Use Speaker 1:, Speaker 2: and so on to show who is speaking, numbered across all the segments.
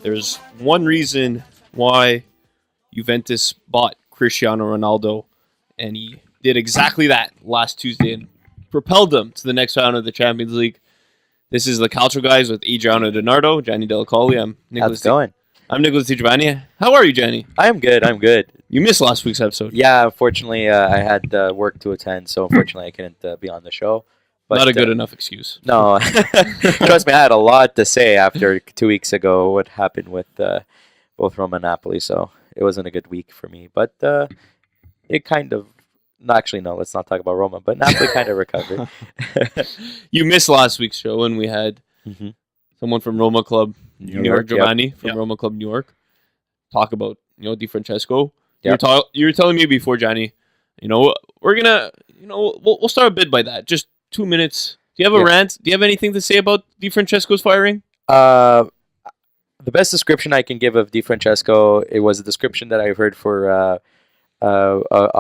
Speaker 1: There's one reason why Juventus bought Cristiano Ronaldo, and he did exactly that last Tuesday and propelled them to the next round of the Champions League. This is the Calcio guys with Adreano Donardo, Gianni Delacoli.
Speaker 2: How's it going?
Speaker 1: I'm Nicholas DiGiovanni. How are you, Gianni?
Speaker 2: I'm good.
Speaker 1: You missed last week's episode.
Speaker 2: Yeah, unfortunately, I had work to attend, so unfortunately I couldn't be on the show. But,
Speaker 1: not a good enough excuse.
Speaker 2: No. Trust me, I had a lot to say after 2 weeks ago what happened with both Roma and Napoli, so it wasn't a good week for me. But it kind of... No, actually, no, let's not talk about Roma, but Napoli kind of recovered.
Speaker 1: You missed last week's show when we had someone from Roma Club New York, Giovanni from Roma Club New York, talk about, Di Francesco.
Speaker 2: Yep.
Speaker 1: You were telling me before, Gianni, we're gonna, we'll start a bit by that. Just 2 minutes. Do you have a rant? Do you have anything to say about Di Francesco's firing?
Speaker 2: The best description I can give of Di Francesco, it was a description that I heard for a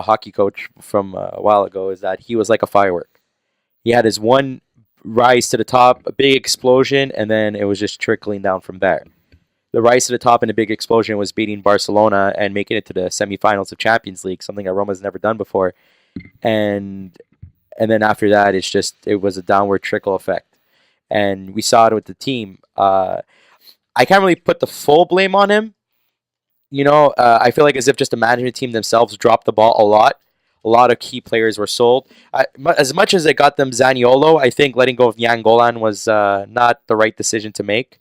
Speaker 2: hockey coach from a while ago, is that he was like a firework. He had his one rise to the top, a big explosion, and then it was just trickling down from there. The rise to the top and the big explosion was beating Barcelona and making it to the semifinals of Champions League, something that Roma's never done before. And then after that, it was a downward trickle effect. And we saw it with the team. I can't really put the full blame on him. I feel like as if just the management team themselves dropped the ball a lot. A lot of key players were sold. As much as it got them Zaniolo, I think letting go of Yan Golan was not the right decision to make.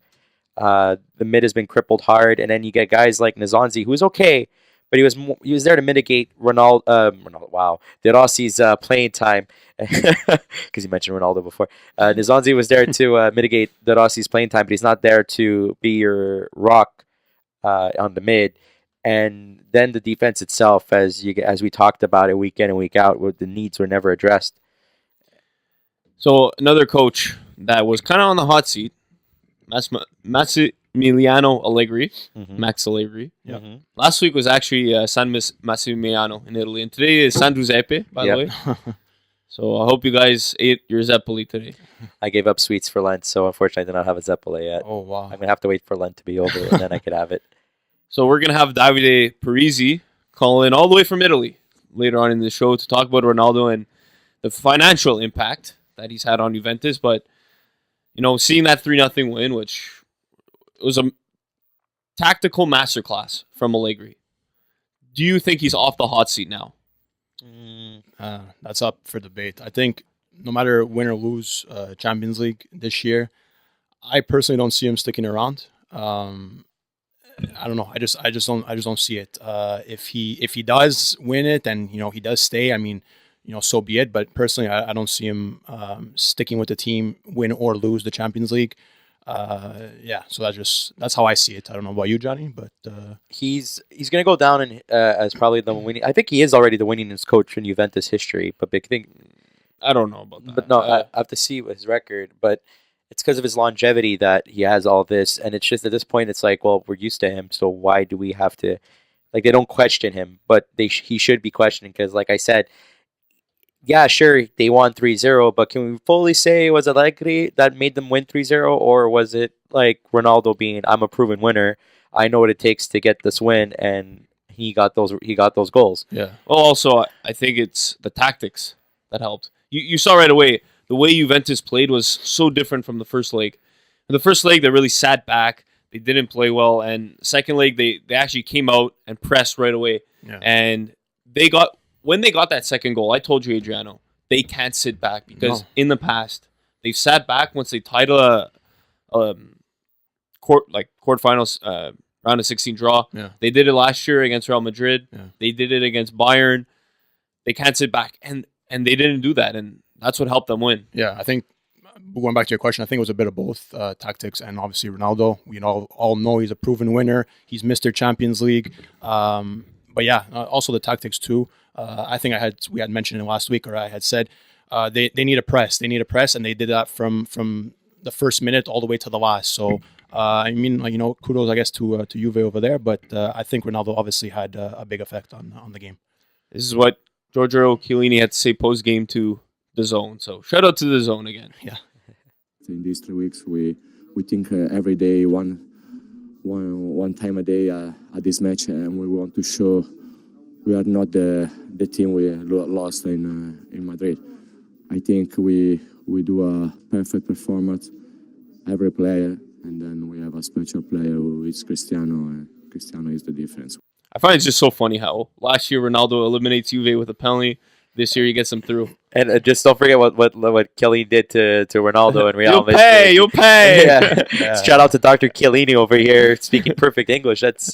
Speaker 2: The mid has been crippled hard, and then you get guys like Nzonzi, who's okay, but he was there to mitigate De Rossi's playing time, because you mentioned Ronaldo before. Nzonzi was there to mitigate De Rossi's playing time, but he's not there to be your rock on the mid. And then the defense itself, as we talked about it week in and week out, where the needs were never addressed.
Speaker 1: So another coach that was kind of on the hot seat, Massimiliano Allegri, Max Allegri.
Speaker 2: Yeah.
Speaker 1: Last week was actually San Massimiliano in Italy, and today is San Giuseppe, by the way. So I hope you guys ate your zeppoli today.
Speaker 2: I gave up sweets for Lent, so unfortunately I do not have a zeppoli yet.
Speaker 3: Oh, wow.
Speaker 2: I'm going to have to wait for Lent to be over, and then I could have it.
Speaker 1: So we're going to have Davide Parisi call in all the way from Italy later on in the show to talk about Ronaldo and the financial impact that he's had on Juventus. But, seeing that 3-0 win, which was a tactical masterclass from Allegri, do you think he's off the hot seat now?
Speaker 3: That's up for debate. I think no matter win or lose Champions League this year, I personally don't see him sticking around. I don't know. I just don't see it. If he does win it and he does stay, I mean, so be it. But personally, I don't see him sticking with the team, win or lose the Champions League. So that's how I see it. I don't know about you, Johnny, but
Speaker 2: he's going to go down as probably the winning. I think he is already the winningest coach in Juventus history. But big thing,
Speaker 1: I don't know about that.
Speaker 2: But no, I have to see his record. But it's because of his longevity that he has all this, and it's just at this point, it's like, well, we're used to him, so why do we have to? Like, they don't question him, but he should be questioning because, like I said, yeah, sure, they won 3-0, but can we fully say, was it Allegri that made them win 3-0, or was it like Ronaldo being, I'm a proven winner, I know what it takes to get this win, and he got those goals.
Speaker 1: Yeah. Well, also, I think it's the tactics that helped. You saw right away, the way Juventus played was so different from the first leg. In the first leg, they really sat back. They didn't play well. And second leg, they actually came out and pressed right away. Yeah. And when they got that second goal, I told you, Adriano, they can't sit back because in the past, they've sat back once they tied a quarterfinals round of 16 draw. Yeah. They did it last year against Real Madrid. Yeah. They did it against Bayern. They can't sit back. And they didn't do that. And that's what helped them win.
Speaker 3: Yeah, I think, going back to your question, I think it was a bit of both tactics and obviously Ronaldo. We all know he's a proven winner. He's Mr. Champions League. But yeah, also the tactics too. I think we had mentioned it last week, or I had said they need a press. They need a press, and they did that from the first minute all the way to the last. So kudos, I guess, to Juve over there. But I think Ronaldo obviously had a big effect on the game.
Speaker 1: This is what Giorgio Chiellini had to say post game to the Zone. So shout out to the Zone again.
Speaker 3: Yeah.
Speaker 4: in these 3 weeks we think every day, one time a day at this match, and we want to show we are not the team we lost in Madrid. I think we do a perfect performance, every player, and then we have a special player who is Cristiano, and Cristiano is the difference.
Speaker 1: I find it's just so funny how last year Ronaldo eliminates Juve with a penalty. This year he gets them through.
Speaker 2: And just don't forget what Kelly did to Ronaldo and Real.
Speaker 1: You'll pay.
Speaker 2: Yeah. Shout out to Dr. Chiellini over here speaking perfect English. That's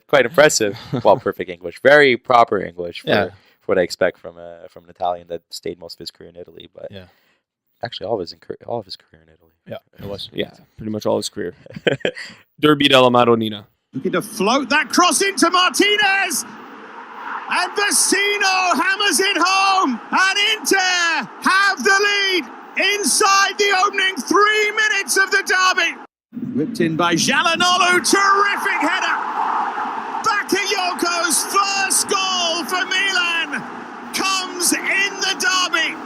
Speaker 2: quite impressive. Well, perfect English, very proper English for what I expect from an Italian that stayed most of his career in Italy. But actually, all of his career in Italy.
Speaker 3: Yeah, it was.
Speaker 1: Yeah, pretty much all his career. Derby della Madonnina.
Speaker 5: Looking to float that cross into Martinez. And Vecino hammers it home. And Inter have the lead inside the opening 3 minutes of the derby. Whipped in by Jalanolu. Terrific header. Bakayoko's first goal for Milan comes in the derby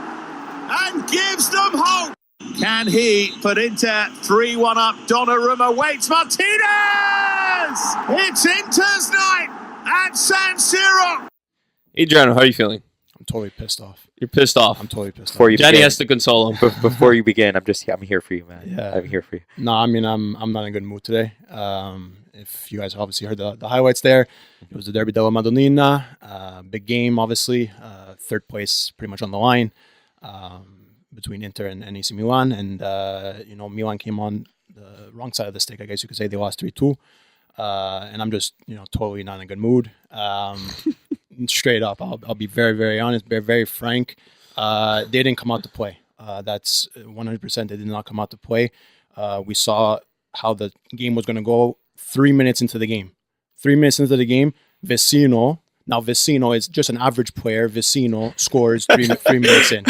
Speaker 5: and gives them hope. Can he put Inter 3-1 up? Donnarumma waits. Martinez! It's Inter's night at San Siro.
Speaker 1: Adreano, how are you feeling?
Speaker 3: I'm totally pissed off.
Speaker 1: You're pissed off.
Speaker 3: I'm totally pissed
Speaker 2: Before
Speaker 3: off.
Speaker 2: you
Speaker 1: Jenny
Speaker 2: begin,
Speaker 1: has to console him.
Speaker 2: before you begin, I'm here for you, man.
Speaker 3: Yeah.
Speaker 2: I'm here for you.
Speaker 3: No, I mean, I'm not in a good mood today. If you guys obviously heard the highlights there, it was the Derby della Madonnina. Big game, obviously. Third place pretty much on the line between Inter and AC Milan. And, Milan came on the wrong side of the stick, I guess you could say. They lost 3-2. And I'm just, totally not in a good mood. Straight up, I'll be very, very honest, very, very frank. They didn't come out to play. That's 100%. They did not come out to play. We saw how the game was going to go 3 minutes into the game. 3 minutes into the game, Vecino. Now, Vecino is just an average player. Vecino scores 3 minutes in.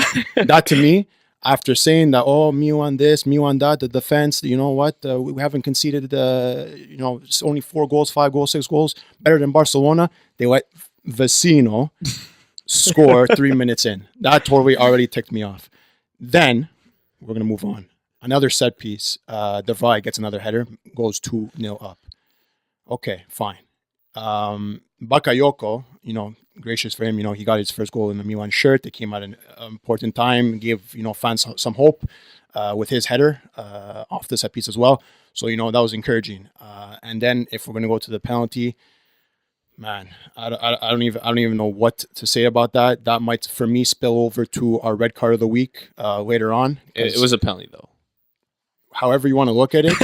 Speaker 3: That, to me, after saying that, Milan this, Milan that, the defense, you know what? We haven't conceded, it's only 4 goals, 5 goals, 6 goals, better than Barcelona. They let Vecino score 3 minutes in. That totally already ticked me off. Then we're going to move on. Another set piece. De Vrij gets another header, goes 2-0 up. Okay, fine. Bakayoko, gracious for him, he got his first goal in the Milan shirt. They came at an important time, gave, fans some hope with his header off the set piece as well. So, that was encouraging. And then if we're going to go to the penalty, man, I don't even know what to say about that. That might, for me, spill over to our red card of the week later on.
Speaker 1: It was a penalty, though.
Speaker 3: However you want to look at it,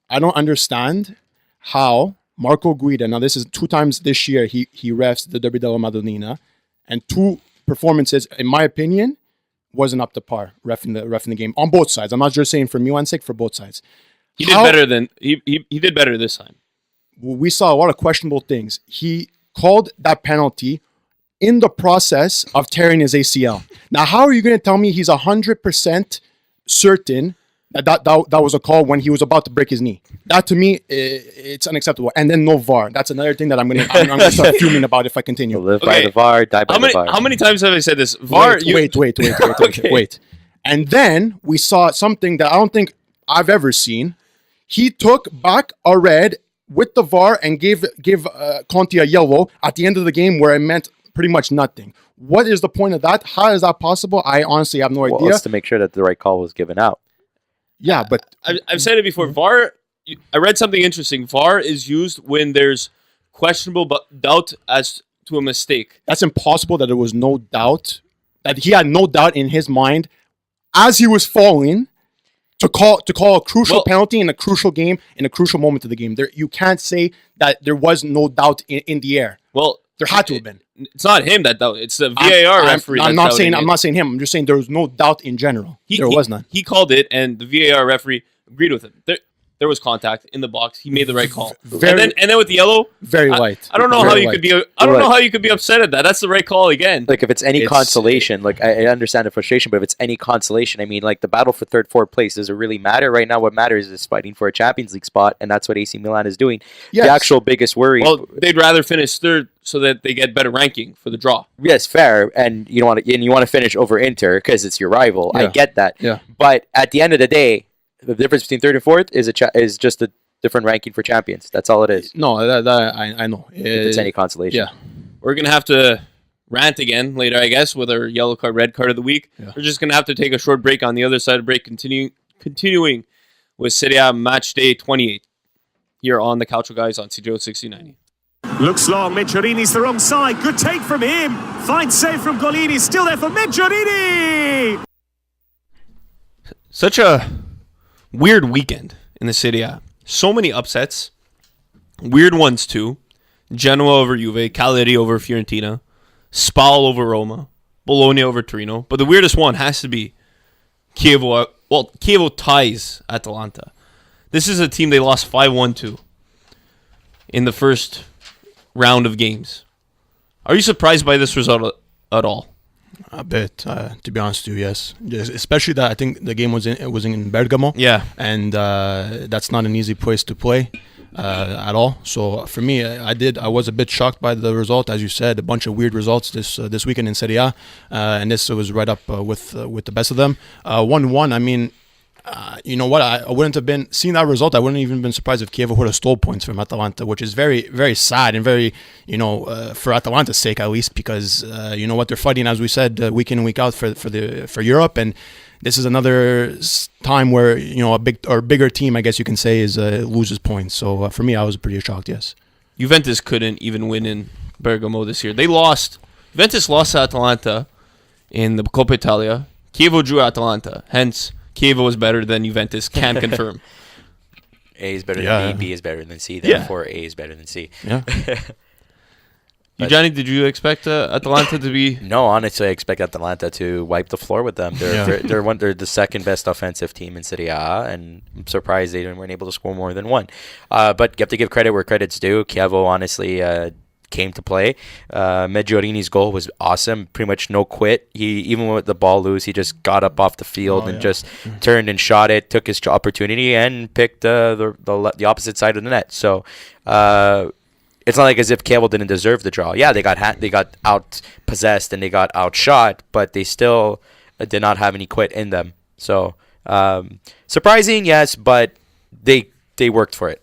Speaker 3: I don't understand how Marco Guida, now this is 2 times this year he refs the Derby della Madonnina, and 2 performances, in my opinion, wasn't up to par refing the game on both sides. I'm not just saying for Milan's sake, for both sides.
Speaker 1: He did better than he did better this time.
Speaker 3: We saw a lot of questionable things. He called that penalty in the process of tearing his ACL. Now, how are you going to tell me he's 100% certain that was a call when he was about to break his knee? That, to me, it's unacceptable. And then no VAR. That's another thing that I'm going to start fuming about if I continue.
Speaker 2: Live by the VAR, die by the VAR.
Speaker 1: How many times have I said this? VAR.
Speaker 3: Wait. And then we saw something that I don't think I've ever seen. He took back a red with the VAR and give Conte a yellow at the end of the game where it meant pretty much nothing. What is the point of that? How is that possible? I honestly have no idea.
Speaker 2: Well, it's to make sure that the right call was given out.
Speaker 3: Yeah, but
Speaker 1: I've said it before. VAR. I read something interesting. VAR is used when there's questionable doubt as to a mistake.
Speaker 3: That's impossible. That there was no doubt. That he had no doubt in his mind as he was falling to call a crucial penalty in a crucial game, in a crucial moment of the game. You can't say that there was no doubt in the air.
Speaker 1: Well,
Speaker 3: there had to have been.
Speaker 1: It's not him that doubt. It's the VAR referee.
Speaker 3: I'm not saying him. I'm just saying there was no doubt in general. There was none.
Speaker 1: He called it, and the VAR referee agreed with him. there was contact in the box. He made the right call.
Speaker 3: Very-
Speaker 1: and then with the yellow,
Speaker 3: Very light.
Speaker 1: I don't know
Speaker 3: Very
Speaker 1: how you
Speaker 3: light.
Speaker 1: could be. I don't know how you could be upset at that. That's the right call again.
Speaker 2: Like if it's any
Speaker 1: It's-
Speaker 2: consolation, like I understand the frustration, but if it's any consolation, I mean, like the battle for third, fourth place, does it really matter right now? What matters is fighting for a Champions League spot, and that's what AC Milan is doing.
Speaker 3: Yes.
Speaker 2: The actual biggest worry.
Speaker 1: Well, they'd rather finish third so that they get better ranking for the draw.
Speaker 2: Yes, fair, and you want to finish over Inter because it's your rival. I
Speaker 3: Yeah.
Speaker 2: get that.
Speaker 3: Yeah.
Speaker 2: But at the end of the day, the difference between third and fourth is is just a different ranking for champions. That's all it is.
Speaker 3: No, I know.
Speaker 2: If it's any consolation.
Speaker 3: Yeah.
Speaker 1: We're gonna have to rant again later, I guess, with our yellow card, red card of the week.
Speaker 3: Yeah.
Speaker 1: We're just gonna have to take a short break. On the other side of the break, continuing with Serie A match day 28 here on the Calcio guys on CJO 6090.
Speaker 5: Looks long, Medjugorj's the wrong side. Good take from him. Fine save from Golini. Still there for Medjugorj.
Speaker 1: Such a weird weekend in the Serie A. So many upsets. Weird ones too. Genoa over Juve, Cagliari over Fiorentina, Spal over Roma, Bologna over Torino. But the weirdest one has to be Chievo. Well, Chievo ties Atalanta. This is a team they lost 5-1 to in the first round of games. Are you surprised by this result at all?
Speaker 3: A bit, to be honest with you, yes. Especially that I think the game was in Bergamo.
Speaker 1: Yeah.
Speaker 3: And that's not an easy place to play at all. So for me, I was a bit shocked by the result, as you said, a bunch of weird results this weekend in Serie A, and this was right up with the best of them. 1-1. I mean, you know what? I wouldn't have been seeing that result. I wouldn't even been surprised if Chievo would have stole points from Atalanta, which is very, very sad and very, for Atalanta's sake at least, because you know what, they're fighting, as we said, week in and week out for Europe, and this is another time where a bigger team, I guess you can say, loses points. So for me, I was pretty shocked. Yes.
Speaker 1: Juventus couldn't even win in Bergamo this year. Juventus lost to Atalanta in the Coppa Italia. Chievo drew Atalanta. Hence, Chievo was better than Juventus. Can confirm.
Speaker 2: A is better
Speaker 3: Yeah.
Speaker 2: than B is better than C.
Speaker 1: Yeah.
Speaker 2: Therefore, A is better than C.
Speaker 3: Yeah.
Speaker 1: Johnny, did you expect Atalanta to be...
Speaker 2: No, honestly, I expect Atalanta to wipe the floor with them. They're they're the second best offensive team in Serie A, and I'm surprised they weren't able to score more than one. But you have to give credit where credit's due. Chievo honestly came to play. Medjugorj's goal was awesome. Pretty much no quit. He, even with the ball loose, he just got up off the field and just turned and shot it, took his opportunity, and picked the opposite side of the net. So it's not like as if Chievo didn't deserve the draw. Yeah, they got out possessed and they got outshot, but they still did not have any quit in them. So surprising, yes, but they worked for it.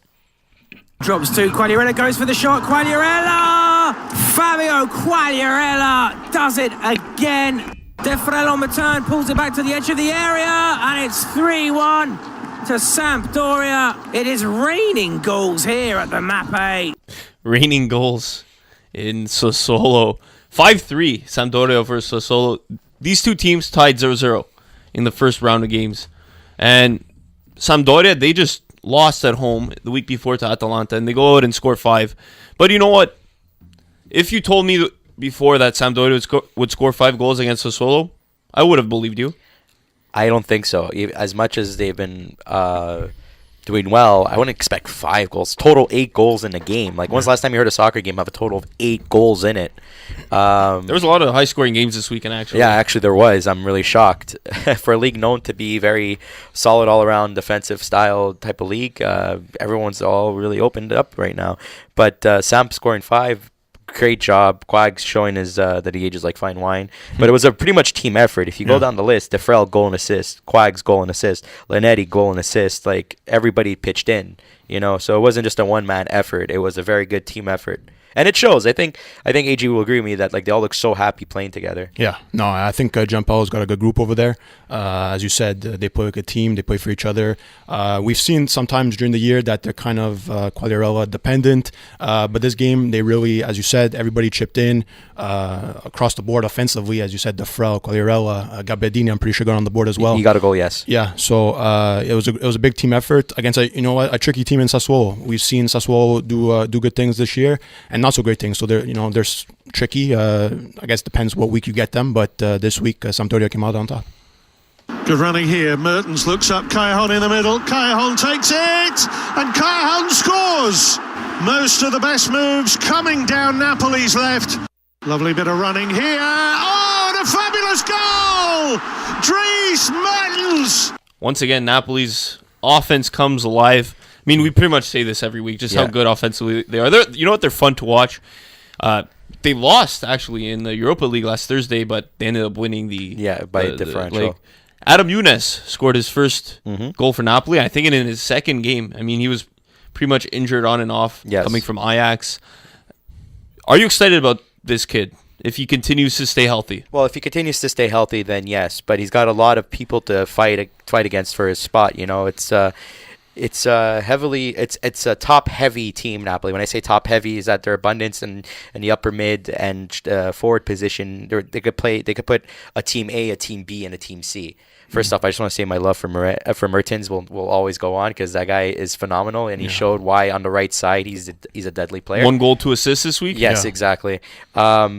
Speaker 6: Drops to Quagliarella, goes for the shot. Quagliarella! Fabio Quagliarella does it again. Defrel on the turn, pulls it back to the edge of the area, and it's 3-1 to Sampdoria. It is raining goals here at the Mappé.
Speaker 1: Raining goals in Sassuolo. 5-3 Sampdoria versus Sassuolo. These two teams tied 0-0 in the first round of games. And Sampdoria, they just lost at home the week before to Atalanta, and they go out and score 5. But you know what? If you told me before that Sampdoria would score 5 goals against Sassuolo, I would have believed you.
Speaker 2: I don't think so. As much as they've been doing well, I wouldn't expect 5 goals. Total 8 goals in a game. Like, when's the last time you heard a soccer game have a total of 8 goals in it?
Speaker 1: There was a lot of high-scoring games this weekend, actually.
Speaker 2: Yeah, actually there was. I'm really shocked. For a league known to be very solid all-around defensive style type of league, everyone's all really opened up right now. But Samp scoring 5, great job. Quag's showing that he ages like fine wine. But it was a pretty much team effort. If you go down the list, Defrel goal and assist, Quag's goal and assist, Linetti goal and assist, like everybody pitched in, so it wasn't just a one-man effort. It was a very good team effort. And it shows. I think AG will agree with me that they all look so happy playing together.
Speaker 3: Yeah, no, I think Gianpaolo's got a good group over there. As you said, they play like a team. They play for each other. We've seen sometimes during the year that they're kind of Quagliarella dependent. But this game, they really, as you said, everybody chipped in across the board offensively. As you said, Defrel, Quagliarella, Gabbiadini, I'm pretty sure got on the board as well.
Speaker 2: He got a goal, yes.
Speaker 3: Yeah, so it was a big team effort against a tricky team in Sassuolo. We've seen Sassuolo do good things this year and not so great things. So they're tricky. I guess depends what week you get them, but this week Sampdoria came out on top.
Speaker 5: Good running here. Mertens looks up. Callejon in the middle. Callejon takes it, and Callejon scores. Most of the best moves coming down Napoli's left. Lovely bit of running here. Oh, and a fabulous goal! Dries Mertens.
Speaker 1: Once again, Napoli's offense comes alive. I mean, we pretty much say this every week, just how good offensively they are. You know what? They're fun to watch. They lost, actually, in the Europa League last Thursday, but they ended up winning
Speaker 2: by differential.
Speaker 1: Adam Younes scored his first goal for Napoli. I think in his second game. I mean, he was pretty much injured on and off, coming from Ajax. Are you excited about this kid if he continues to stay healthy?
Speaker 2: Well, if he continues to stay healthy, then yes. But he's got a lot of people to fight against for his spot. You know, it's a top heavy team, Napoli. When I say top heavy, is that their abundance and the upper mid and forward position. They could put a team A, a team B, and a team C. First off, I just want to say my love for Mertens will always go on, because that guy is phenomenal, and he showed why on the right side he's a deadly player.
Speaker 1: 1 goal, 2 assists this week.
Speaker 2: Yes, exactly. But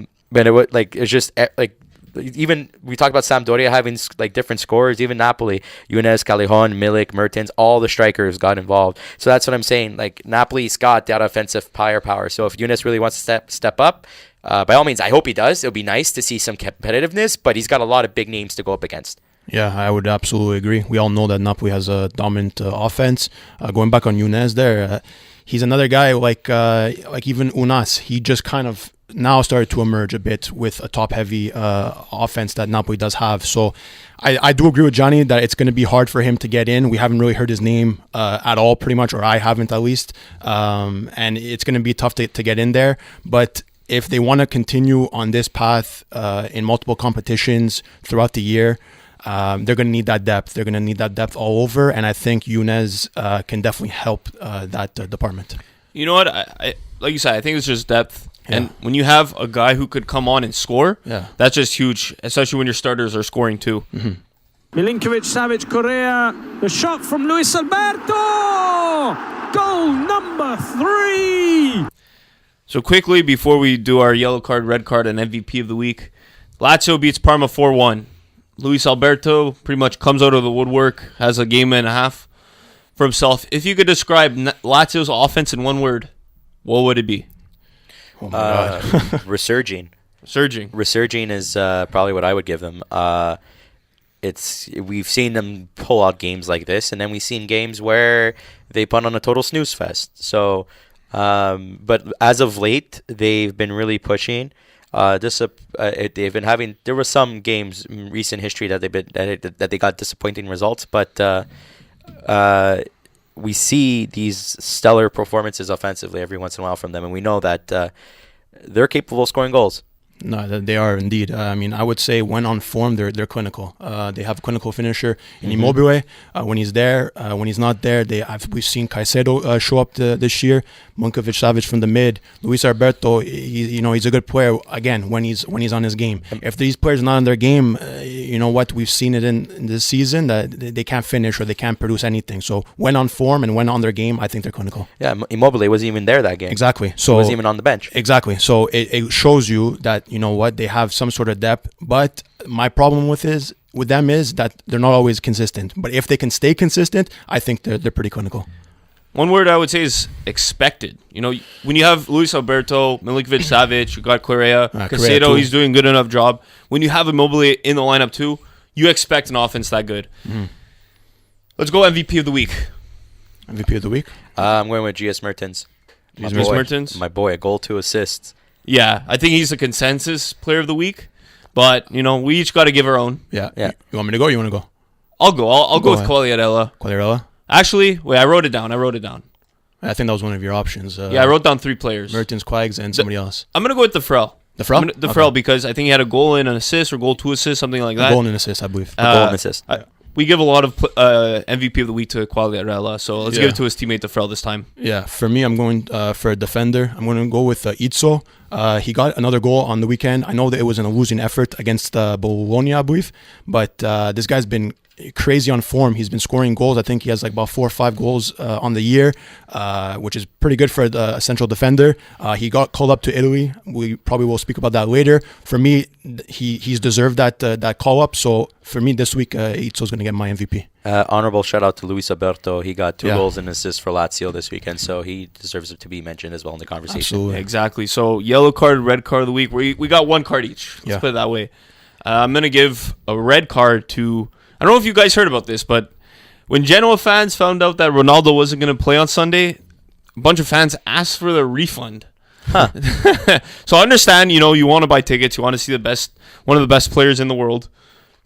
Speaker 2: even we talked about Sampdoria having different scorers. Even Napoli, Younes, Callejon, Milik, Mertens, all the strikers got involved. So that's what I'm saying. Napoli's got that offensive firepower. So if Younes really wants to step up, by all means, I hope he does. It'll be nice to see some competitiveness, but he's got a lot of big names to go up against.
Speaker 3: Yeah, I would absolutely agree. We all know that Napoli has a dominant offense. Going back on Younes there, he's another guy like even Unas. He just kind of now started to emerge a bit with a top-heavy offense that Napoli does have. So I do agree with Johnny that it's going to be hard for him to get in. We haven't really heard his name at all, pretty much, or I haven't at least. And it's going to be tough to get in there. But if they want to continue on this path in multiple competitions throughout the year, they're going to need that depth. They're going to need that depth all over, and I think Younes can definitely help that department.
Speaker 1: You know what? I like you said, I think it's just depth. Yeah. And when you have a guy who could come on and score, that's just huge, especially when your starters are scoring too.
Speaker 6: Milinkovic-Savic, Correa, the shot from Luis Alberto! Goal number 3!
Speaker 1: So quickly, before we do our yellow card, red card, and MVP of the week, Lazio beats Parma 4-1. Luis Alberto pretty much comes out of the woodwork, has a game and a half for himself. If you could describe Lazio's offense in one word, what would it be?
Speaker 3: Oh my God.
Speaker 2: Resurging. Resurging is probably what I would give them. We've seen them pull out games like this, and then we've seen games where they put on a total snooze fest. So, but as of late, they've been really pushing. They've been having. There were some games in recent history that they got disappointing results, but we see these stellar performances offensively every once in a while from them, and we know that they're capable of scoring goals.
Speaker 3: No, they are indeed. I mean, I would say when on form, they're clinical. They have a clinical finisher in Immobile. When he's there, when he's not there, we've seen Caicedo show up this year. Milinkovic-Savic from the mid. Luis Alberto, he's a good player. Again, when he's on his game. If these players are not on their game, you know what? We've seen it in this season that they can't finish or they can't produce anything. So when on form and when on their game, I think they're clinical.
Speaker 2: Yeah, Immobile wasn't even there that game.
Speaker 3: Exactly. So
Speaker 2: he wasn't even on the bench.
Speaker 3: Exactly. So it shows you that, you know what, they have some sort of depth. But my problem with them is that they're not always consistent. But if they can stay consistent, I think they're pretty clinical.
Speaker 1: One word I would say is expected. You know, when you have Luis Alberto, Milinkovic-Savic, you got Correa, Caicedo, he's doing a good enough job. When you have Immobile in the lineup too, you expect an offense that good. Let's go MVP of the week.
Speaker 3: MVP of the week?
Speaker 2: I'm going with GS Mertens.
Speaker 1: Mertens?
Speaker 2: My boy, a goal, 2 assists.
Speaker 1: Yeah, I think he's a consensus player of the week. But, you know, we each got to give our own.
Speaker 3: Yeah. You want me to go or you want to go?
Speaker 1: I'll go. I'll go with Quagliarella.
Speaker 3: Quagliarella? Actually,
Speaker 1: wait, I wrote it down.
Speaker 3: I think that was one of your options.
Speaker 1: I wrote down 3 players.
Speaker 3: Mertens, Quags, and somebody else.
Speaker 1: I'm going to go with Defrel.
Speaker 3: Defrel?
Speaker 1: Because I think he had a goal and an assist, or goal 2 assists, something like that.
Speaker 3: A goal and an assist, I believe.
Speaker 2: A goal and assist.
Speaker 1: We give a lot of MVP of the week to Quagliarella, so let's give it to his teammate Defrel this time.
Speaker 3: Yeah, for me, I'm going for a defender. I'm going to go with Izzo. He got another goal on the weekend. I know that it was in a losing effort against Bologna, I believe, but this guy's been crazy on form. He's been scoring goals. I think he has like about 4 or 5 goals on the year, which is pretty good for a central defender. He got called up to Italy. We probably will speak about that later. For me, he's deserved that call up. So for me this week, Izzo's going to get my MVP.
Speaker 2: Honorable shout out to Luis Alberto. He got 2 goals and assists for Lazio this weekend, so he deserves to be mentioned as well in the conversation.
Speaker 3: Absolutely.
Speaker 1: Exactly. So yellow card, red card of the week. We got 1 card each. Let's put it that way. I'm going to give a red card to... I don't know if you guys heard about this, but when Genoa fans found out that Ronaldo wasn't going to play on Sunday, a bunch of fans asked for their refund.
Speaker 2: Huh.
Speaker 1: So I understand, you want to buy tickets, you want to see one of the best players in the world,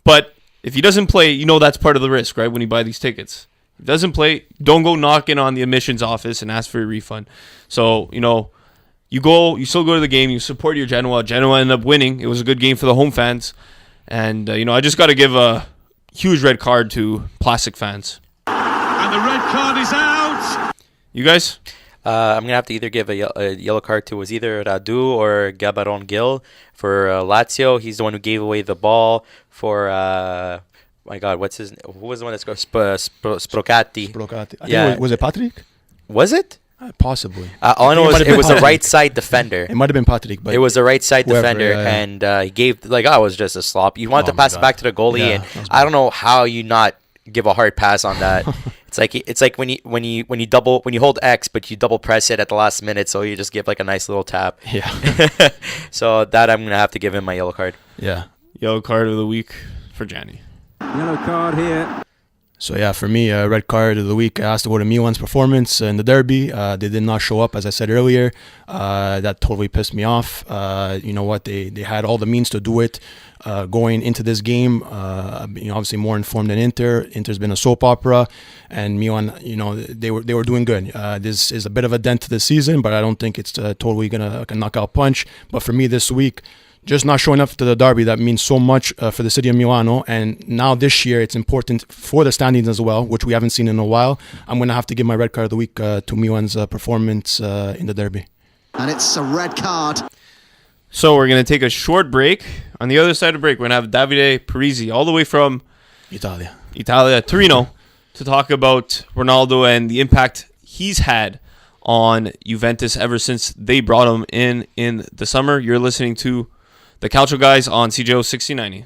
Speaker 1: but if he doesn't play, that's part of the risk, right? When you buy these tickets, if he doesn't play, don't go knocking on the admissions office and ask for your refund. So you still go to the game, you support your Genoa. Genoa ended up winning. It was a good game for the home fans, and I just got to give a huge red card to plastic fans.
Speaker 5: And the red card is out.
Speaker 1: You guys?
Speaker 2: I'm going to have to either give a yellow card to was either Radu or Gabaron Gil for Lazio. He's the one who gave away the ball for, my God, who was the one that scored? Sprocati.
Speaker 3: I think was it Patrick?
Speaker 2: Was it?
Speaker 3: Possibly.
Speaker 2: All I know is it was a right side defender.
Speaker 3: It might have been Patrick, but
Speaker 2: it was a right side defender,
Speaker 3: yeah.
Speaker 2: And he gave it was just a slop. You wanted to pass it back to the goalie, and I don't know how you not give a hard pass on that. It's like when you hold X, but you double press it at the last minute, so you just give like a nice little tap.
Speaker 3: Yeah.
Speaker 2: So that I'm gonna have to give him my yellow card.
Speaker 3: Yeah.
Speaker 1: Yellow card of the week for Gianni.
Speaker 6: Yellow card here.
Speaker 3: So yeah, for me, red card of the week has to go to Milan's performance in the derby. They did not show up, as I said earlier. That totally pissed me off. You know what? They had all the means to do it going into this game. Obviously more informed than Inter. Inter's been a soap opera, and Milan, they were doing good. This is a bit of a dent to the season, but I don't think it's totally gonna like a knockout punch. But for me this week, just not showing up to the derby, that means so much for the city of Milano. And now this year, it's important for the standings as well, which we haven't seen in a while. I'm going to have to give my red card of the week to Milan's performance in the derby.
Speaker 7: And it's a red card.
Speaker 1: So we're going to take a short break. On the other side of the break, we're going to have Davide Parisi, all the way from
Speaker 3: Italia,
Speaker 1: Torino, to talk about Ronaldo and the impact he's had on Juventus ever since they brought him in the summer. You're listening to the Calcio guys on CJO 6090.